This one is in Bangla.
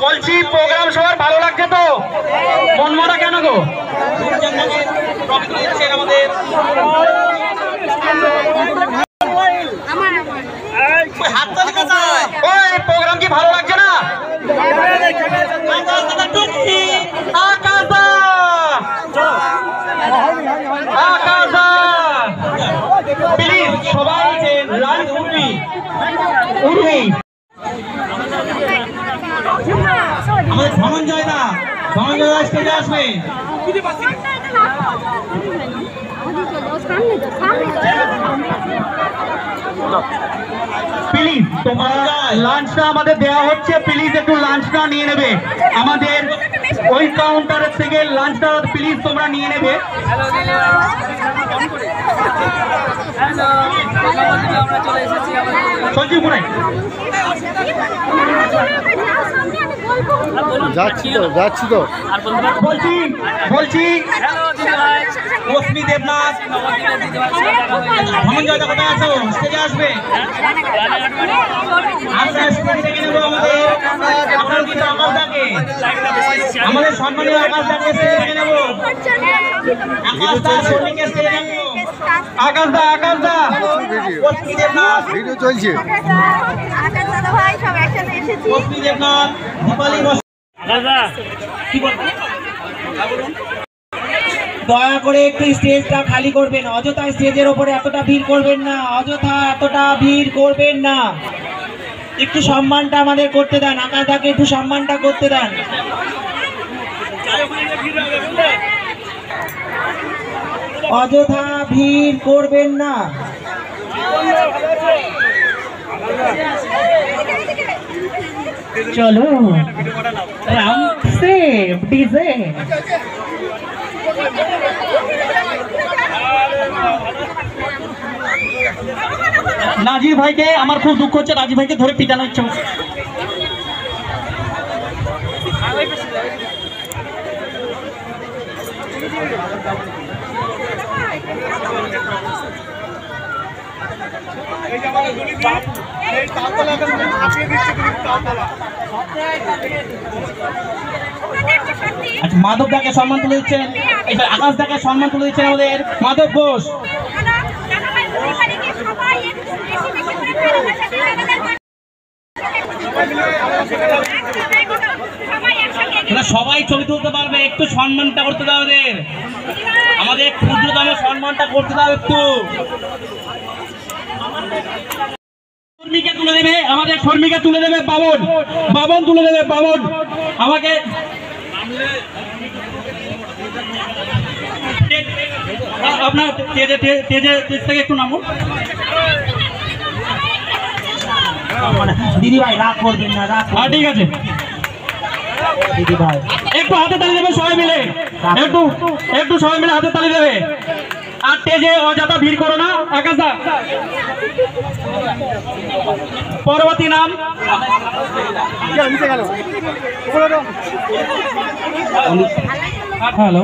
বলছি প্রোগ্রাম সবার ভালো লাগছে তো? মন মরা কেন গো? ওই প্রোগ্রাম কি ভালো লাগছে না? প্লিজ সবাই লাঞ্চ উঠবি আমাদের ধনঞ্জয় দা স্টেজে আসবে। প্লিজ তোমার লাঞ্চটা আমাদের দেওয়া হচ্ছে, প্লিজ একটু লাঞ্চটা নিয়ে নেবে। আমাদের ওই কাউন্টারের থেকে লাঞ্চটা প্লিজ তোমরা নিয়ে নেবে। যাচ্ছি তো বলছি রশ্মি দেবনাথ ধনঞ্জয় দা কোথায় আছো? স্টেজে আসবে। আমরা স্টেজে ডেকে নেবো আমাদের সম্মানীয় আকাশ দাকে স্টেজে ডেকে নেবো। আকাশ দা রশ্মি দেবনাথ ভিডিও চলছে। রশ্মি দেবনাথ দীপালি দয়া করে একটু স্টেজটা খালি করবেন। অযথা স্টেজের ওপরে এতটা ভিড় করবেন না, একটু সম্মানটা আমাদের করতে দেন। আকাশদাকে একটু সম্মানটা করতে দেন। অযথা ভিড় করবেন না। চলো রাউন্ড সেভ ডিজে। নাজির ভাইকে আমার খুব দুঃখ হচ্ছে, নাজির ভাইকে ধরে পিটানো ইচ্ছে হচ্ছে। আচ্ছা মাধব দাকে সম্মান তুলে দিচ্ছেন, আকাশ দাকে সম্মান তুলে দিচ্ছেন আমাদের মাধব ঘোষ। সবাই ছবি তুলতে পারবে, একটু সম্মানটা করতে দাও আমাদের ক্ষুদ্রতম সম্মানটা করতে দাও একটু। শর্মিকে তুলে দেবে, আমাদের শর্মিকে তুলে দেবে বাবন তুলে দেবে বাবন। আমাকে আপনার তেজ থেকে একটু নামুন। দিদি ভাই রাগ করবেন না, ঠিক আছে দিদি ভাই একটু হাতে তালি দেবে সবাই মিলে, একটু সবাই মিলে হাতে তালি দেবে। আর তেজে অযথা ভিড় করো না। আকাশ দা পরবর্তী নাম হ্যালো